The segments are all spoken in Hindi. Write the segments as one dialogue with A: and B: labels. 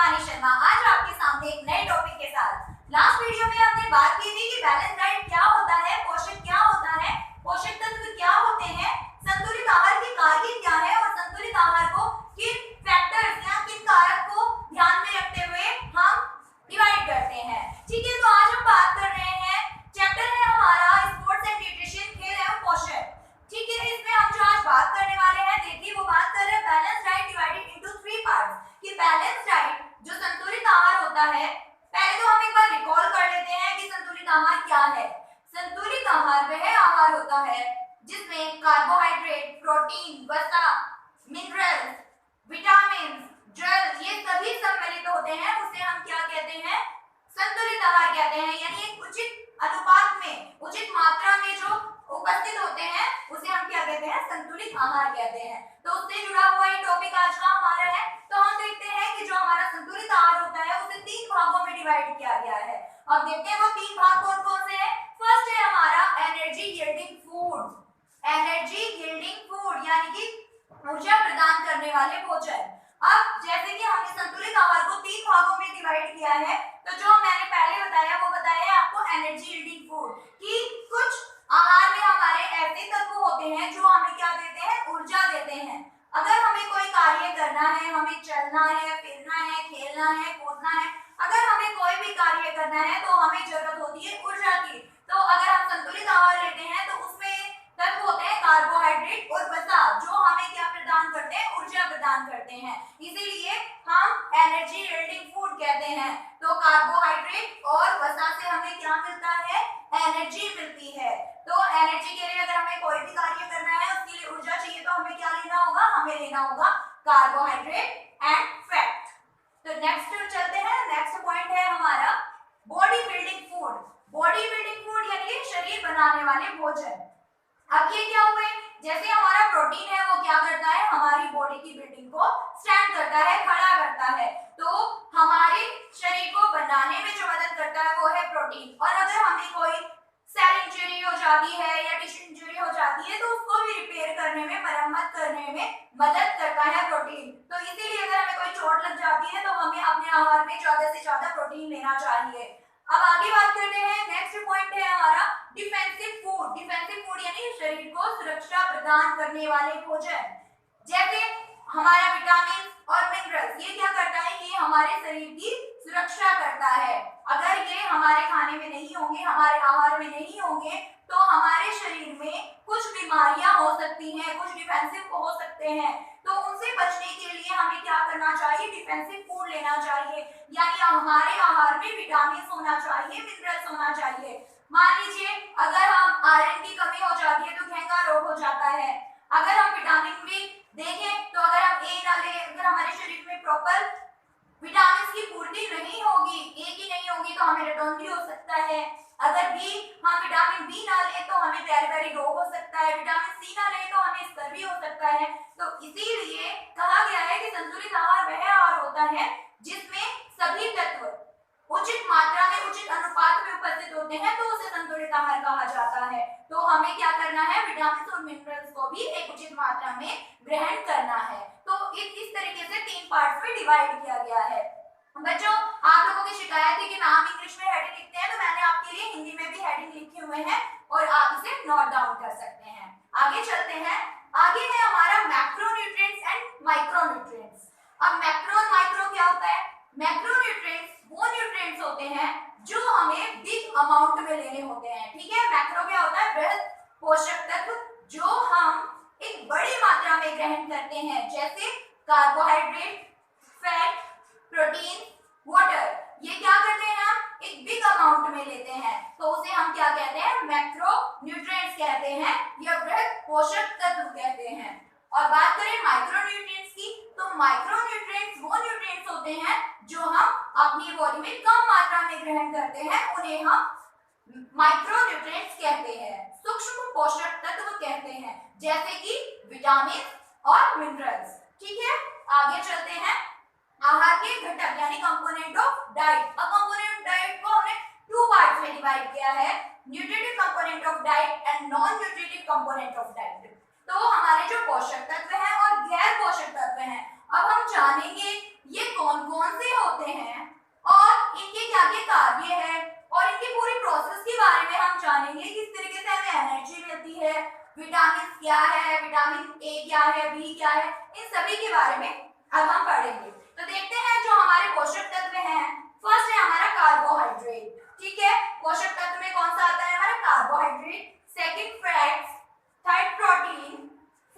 A: शिवानी शर्मा आज आपके सामने एक नए टॉपिक के साथ। लास्ट वीडियो में हमने बात की थी कि बैलेंस डाइट क्या होता है, पोषक क्या होता है, पोषक तत्व क्या होते हैं, संतुलित आहार की कारगर क्या है और संतुलित आहार को किन फैक्टर्स या किन कारक को ध्यान में रखते हुए हम डिवाइड करते हैं। ठीक है, तो आज हम बात कर रहे हैं, चैप्टर है हमारा स्पोर्ट्स एंड न्यूट्रिशन, खेल एवं पोषण। ठीक है, इसमें हम जो आज बात करने वाले हैं, देखिए वो बात कर रहे हैं balance diet divided into 3 parts. कि बैलेंस डाइट जो संतुलित आहार होता है, पहले तो हम एक बार रिकॉल कर लेते हैं कि संतुलित आहार क्या है। संतुलित आहार वह आहार होता है जिसमें कार्बोहाइड्रेट, प्रोटीन, वसा, मिनरल्स, विटामिन, जल ये सभी सम्मिलित होते हैं, उसे हम क्या कहते हैं, संतुलित आहार कहते हैं। यानी एक उचित अनुपात में, उचित मात्रा में जो उपस्थित होते हैं उसे हम क्या कहते हैं, संतुलित आहार कहते हैं। तो उससे जुड़ा हुआ ये टॉपिक आज का हमारा है। तो हम देखते हैं कि जो हमारा संतुलित आहार होता है उसे 3 भागों में डिवाइड किया गया है। अब देखते हैं वो 3 भाग कौन कौन से हैं। फर्स्ट है हमारा energy yielding food, energy yielding food यानी कि ऊर्जा प्रदान करने वाले भोजन। अब जैसे कि हमने संतुलित आहार को 3 भागों में डिवाइड किया है, तो जो मैंने पहले बताया वो बताया आपको एनर्जी यील्डिंग फूड कि कुछ आहार में हमारे ऐसे तत्व होते हैं जो हमें क्या देते हैं, ऊर्जा देते हैं। अगर हमें कोई कार्य करना है, हमें चलना है, फिरना है, खेलना है, कूदना है, अगर हमें कोई भी कार्य करना है तो हमें जरूरत होती है ऊर्जा की। तो अगर हम संतुलित आहार लेते हैं तो उसमें तत्व होते हैं कार्बोहाइड्रेट और वसा, जो हमें क्या प्रदान करते हैं, ऊर्जा प्रदान करते हैं। इसीलिए हम एनर्जी यील्डिंग फूड कहते हैं। तो कार्बोहाइड्रेट और वसा से हमें क्या मिलता है, एनर्जी मिलती है। तो एनर्जी के लिए अगर हमें कोई भी कार्य करना है, उसके लिए ऊर्जा चाहिए, तो हमें क्या लेना होगा, हमें लेना होगा कार्बोहाइड्रेट एंड फैट। तो नेक्स्ट चलते हैं, नेक्स्ट पॉइंट है हमारा body building food. Body building food यानी शरीर बनाने वाले भोजन। अब ये क्या हुए, जैसे हमारा प्रोटीन है वो क्या करता है, हमारी बॉडी की बिल्डिंग को स्टैंड करता है, खड़ा करता है। तो हमारे शरीर को बनाने में जो मदद करता है वो है प्रोटीन। और अगर हमें कोई सेल इंजरी हो जाती है या टिश्यू इंजरी हो जाती है तो उसको भी रिपेयर करने में, मरम्मत करने में मदद करता है प्रोटीन। तो इसीलिए अगर हमें कोई चोट लग जाती है तो हमें अपने आहार में ज्यादा से ज्यादा प्रोटीन लेना चाहिए। अब आगे बात करते हैं, नेक्स्ट पॉइंट है हमारा डिफेंसिव फूड। डिफेंसिव फूड यानी शरीर को सुरक्षा प्रदान करने वाले भोजन। जैसे हमारा विटामिन और मिनरल्स, ये क्या करता है कि हमारे शरीर की सुरक्षा करता है। अगर ये हमारे खाने में नहीं होंगे, हमारे आहार में नहीं होंगे, तो हमारे शरीर में कुछ बीमारियां हो सकती हैं, कुछ डिफेंसिव हो सकते हैं। तो उनसे बचने के लिए हमें क्या करना चाहिए, डिफेंसिव फूड लेना चाहिए। यानी हमारे आहार में विटामिन होना चाहिए, मिनरल्स होना चाहिए। मान लीजिए अगर हम आयरन की कमी हो जाती है तो घेंगा रोग हो जाता है। अगर हम विटामिन भी देखें तो अगर हम ए ना ले, अगर हमारे शरीर में प्रॉपर विटामिन की पूर्ति नहीं होगी, ए की नहीं होगी, तो हमें रेटोन भी हो सकता है। अगर बी हम विटामिन बी ना लें तो हमें पेरिफेरल रोग हो सकता है। विटामिन सी ना लें तो हमें स्कर्वी हो सकता है। तो इसीलिए कहा गया है कि संतुलित आहार वह आहार होता है जिसमें सभी तत्व उचित मात्रा में, उचित अनुपात में उपस्थित होते हैं, तो उसे संतुलित आहार कहा जाता है। तो हमें क्या करना है, विटामिन और मिनरल्स को भी एक उचित मात्रा में ग्रहण करना है। तो इस तरीके से 3 पार्ट्स में डिवाइड किया गया है। बच्चों, आप लोगों की शिकायत है कि मैम इंग्लिश में हेडिंग लिखते हैं, तो मैंने आपके लिए हिंदी में भी हेडिंग लिखे हुए हैं और आप इसे नोट डाउन कर सकते हैं। आगे चलते हैं, आगे है हमारा मैक्रोन्यूट्रिएंट्स एंड माइक्रोन्यूट्रिएंट्स। अब मैक्रो और माइक्रो क्या होता है, मैक्रोन्यूट्रिएंट्स वो न्यूट्रिएंट्स होते हैं जो हमें बिग अमाउंट में लेने होते हैं। ठीक है, मैक्रो क्या होता है, बृहद पोषक तत्व जो हम एक बड़ी मात्रा में ग्रहण करते हैं, जैसे कार्बोहाइड्रेट, फैट, प्रोटीन, वाटर। ये क्या करते हैं, हम एक बिग अमाउंट में लेते हैं, तो उसे हम क्या कहते हैं, मैक्रो न्यूट्रिएंट्स कहते हैं या बृहद पोषक तत्व कहते हैं। और बात करें माइक्रोन्यूट्रिएंट्स की, तो माइक्रोन्यूट्रिएंट्स वो न्यूट्रिएंट्स होते हैं जो हम अपनी बॉडी में कम मात्रा में ग्रहण करते हैं, उन्हें हम माइक्रोन्यूट्रिएंट्स कहते हैं, सूक्ष्म पोषक तत्व कहते हैं, जैसे कि विटामिन और मिनरल्स। ठीक है, आगे चलते हैं, आहार के घटक यानी कंपोनेंट ऑफ डाइट। अब कंपोनेंट ऑफ डाइट को हमने 2 पार्ट्स में डिवाइड किया है, nutritive component of diet and non nutritive component of diet. तो हमारे जो पोषक तत्व हैं और गैर पोषक तत्व हैं, अब हम जानेंगे ये कौन कौन कौन से होते हैं और इनके क्या क्या कार्य है और इनकी पूरी प्रोसेस के बारे में हम जानेंगे। किस तरीके से हमें एनर्जी मिलती है, विटामिन क्या है, विटामिन ए क्या है, बी क्या है, इन सभी के बारे में अब हम पढ़ेंगे। तो देखते हैं जो हमारे पोषक तत्व हैं। फर्स्ट है हमारा कार्बोहाइड्रेट, ठीक है। पोषक तत्व में कौन सा आता है हमारा carbohydrate, second fats, third protein,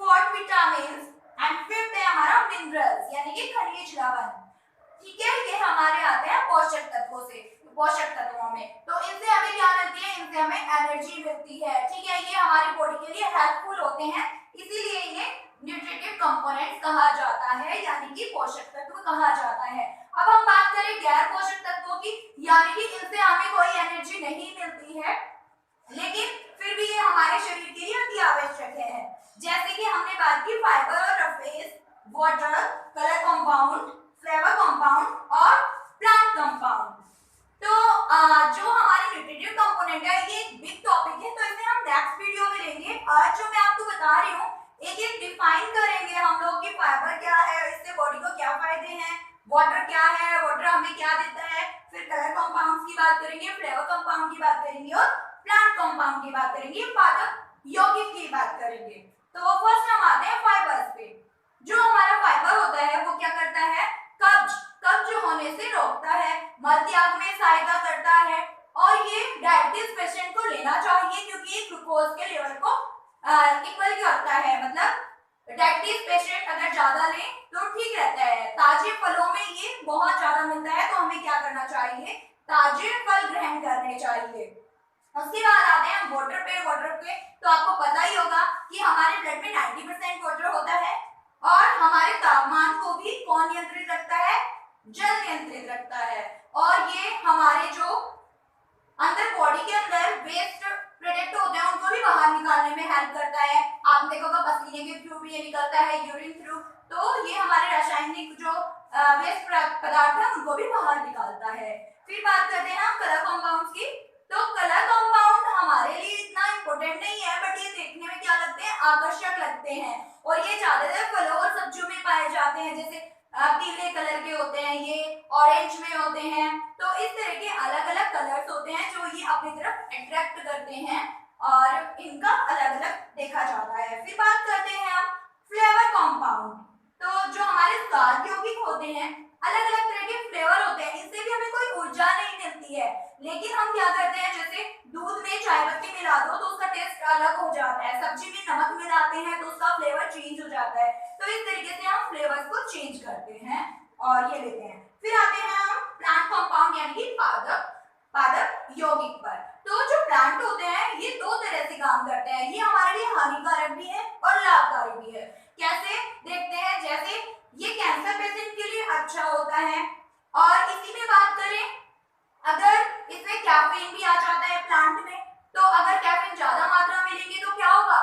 A: fourth vitamin and fifth है हमारा मिनरल्स यानी कि खनिज लवण, ठीक है। ये हमारे आते हैं पोषक तत्वों से, पोषक तत्वों में। तो इनसे हमें क्या मिलती है, इनसे हमें एनर्जी मिलती है, ठीक है। ये हमारी बॉडी के लिए हेल्पफुल होते हैं, इसीलिए इन्हें न्यूट्रिटिव कंपोनेंट्स कहा जाता है यानी कि पोषक तत्व कहा जाता है। अब हम बात करें गैर पोषक तत्वों की, यानी कि इनसे हमें कोई एनर्जी नहीं मिलती है लेकिन फिर भी ये हमारे शरीर के लिए अति आवश्यक है। जैसे कि हमने बात की फाइबर और roughage, water, colour compound, flavour compound और प्लांट कंपाउंड। तो जो हमारे न्यूट्रिटिव कंपोनेंट है ये एक बिग टॉपिक है, तो इसे हम नेक्स्ट वीडियो में लेंगे। आज जो मैं आपको बता रही हूँ एक एक डिफाइन करेंगे हम लोग कि फाइबर क्या है, इससे बॉडी को क्या फायदे हैं, वाटर क्या है, वाटर हमें क्या देता है, फिर कलर कंपाउंड्स की बात करेंगे, फ्लेवर कंपाउंड की बात करेंगे और प्लांट कंपाउंड की बात करेंगे, पादप यौगिक की बात करेंगे। तो फर्स्ट हम आते हैं फाइबर्स पे। जो हमारा फाइबर होता है वो क्या करता है, कब्ज होने से रोकता है, मल त्याग में सहायता करता है और ये डायबिटीज पेशेंट को लेना चाहिए क्योंकि ये ग्लूकोज के लेवल को इक्वल करता है। मतलब डायबिटीज पेशेंट अगर ज्यादा ले तो ठीक रहता है। ताजे फलों में ये बहुत ज्यादा मिलता है तो हमें क्या करना चाहिए, ताजे फल ग्रहण करने चाहिए। उसके बाद आते हैं हम वाटर पे। तो आपको पता ही होगा कि हमारे ब्लड में 90% वाटर होता है और हमारे तापमान को भी कौन नियंत्रित रखता है, जल नियंत्रित रखता है। और ये हमारे जो अंदर बॉडी के अंदर वेस्ट प्रोडक्ट होते हैं उनको भी बाहर निकालने में हेल्प करता है। आप देखोगे पसीने के थ्रू भी ये निकलता है, यूरिन थ्रू, तो ये हमारे रासायनिक जो वेस्ट पदार्थ है उनको भी बाहर निकालता है। फिर बात करते हैं हम कलर कंपाउंड्स की। तो कलर कंपाउंड हमारे लिए इतना इम्पोर्टेंट नहीं है बट ये देखने में क्या लगते हैं, आकर्षक लगते हैं और ये ज्यादातर फलों और सब्जियों में पाए जाते हैं। जैसे पीले कलर के होते हैं, ये ऑरेंज में होते हैं। तो इस तरह के अलग अलग कलर्स होते हैं जो ये अपनी तरफ अट्रैक्ट करते हैं और इनका अलग अलग देखा जाता है। फिर बात करते हैं हम फ्लेवर कंपाउंड। तो जो हमारे स्वाद यौगिक होते हैं, अलग अलग तरह के फ्लेवर होते हैं, इनसे भी हमें कोई ऊर्जा नहीं मिलती है लेकिन हम क्या करते हैं, जैसे दूध में चाय पत्ती मिला दो तो उसका टेस्ट अलग हो जाता है, सब्जी में नमक मिलाते हैं तो उसका फ्लेवर चेंज हो जाता है। तो इस तरीके से हम फ्लेवर्स को चेंज करते हैं और ये लेते हैं। फिर आते हैं हम प्लांट कंपाउंड यानी कि पादप यौगिक पर। तो जो प्लांट होते हैं ये दो तरह से काम करते हैं, ये हमारे लिए हानिकारक भी है और लाभकारी भी है। कैसे देखते हैं, जैसे ये कैंसर पेशेंट के लिए अच्छा होता है और इसी में बात करें अगर इसमें कैफीन भी आ जाता है प्लांट में, तो अगर कैफीन ज्यादा मात्रा में लेंगे तो क्या होगा,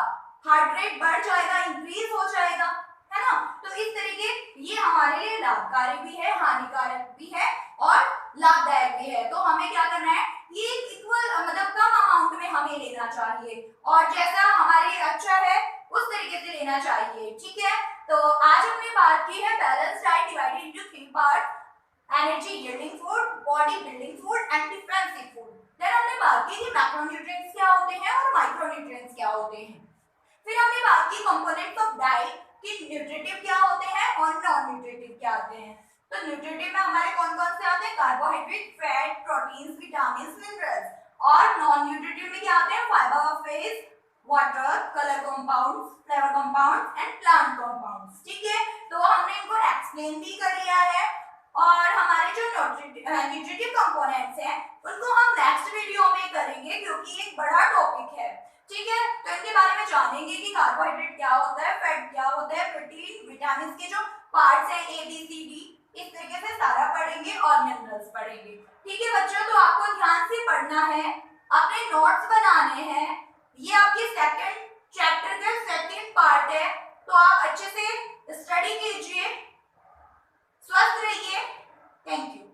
A: हार्ट रेट बढ़ जाएगा, इंक्रीज हो जाएगा, है ना। तो इस तरीके ये हमारे लिए लाभकारी भी है, हानिकारक भी है और लाभदायक भी है। तो हमें क्या करना है, ये इक्वल मतलब कम अमाउंट में हमें लेना चाहिए और जैसा हमारे लिए अच्छा है उस तरीके से लेना चाहिए, ठीक है। तो आज हमने बात की है balance diet divided into 3 part, energy yielding food, body building food and defensive food. Then हमने बात की कि मैक्रोन्यूट्रिएंट्स क्या होते हैं और माइक्रोन्यूट्रिएंट्स क्या होते हैं। फिर हमने बात की कंपोनेंट्स ऑफ डाइट कि न्यूट्रिटिव क्या होते हैं और नॉन न्यूट्रिटिव क्या होते हैं। तो न्यूट्रिटिव में हमारे कौन कौन से आते हैं, carbohydrate, fat, proteins, vitamins, minerals. और नॉन न्यूट्रिटिव में क्या आते हैं, fibre, face, water, colour compounds, flavour compounds and plant compounds, ठीक है। तो हमने इनको एक्सप्लेन भी कर लिया है और हमारे जो न्यूट्रिटिव कंपोनेंट्स हैं उनको हम नेक्स्ट वीडियो में करेंगे क्योंकि एक बड़ा टॉपिक है, ठीक है। तो इनके बारे में जानेंगे कि कार्बोहाइड्रेट क्या होता है, फैट क्या होता है, प्रोटीन, विटामिन के जो पार्ट्स हैं ए बी सी डी, इस तरीके से सारा पढ़ेंगे और मिनरल्स पढ़ेंगे, ठीक है बच्चों। तो आपको ध्यान से पढ़ना है, अपने नोट्स बनाने हैं, ये आपके सेकंड चैप्टर का सेकंड पार्ट है, तो आप अच्छे से स्टडी कीजिए, स्वस्थ रहिए, थैंक यू।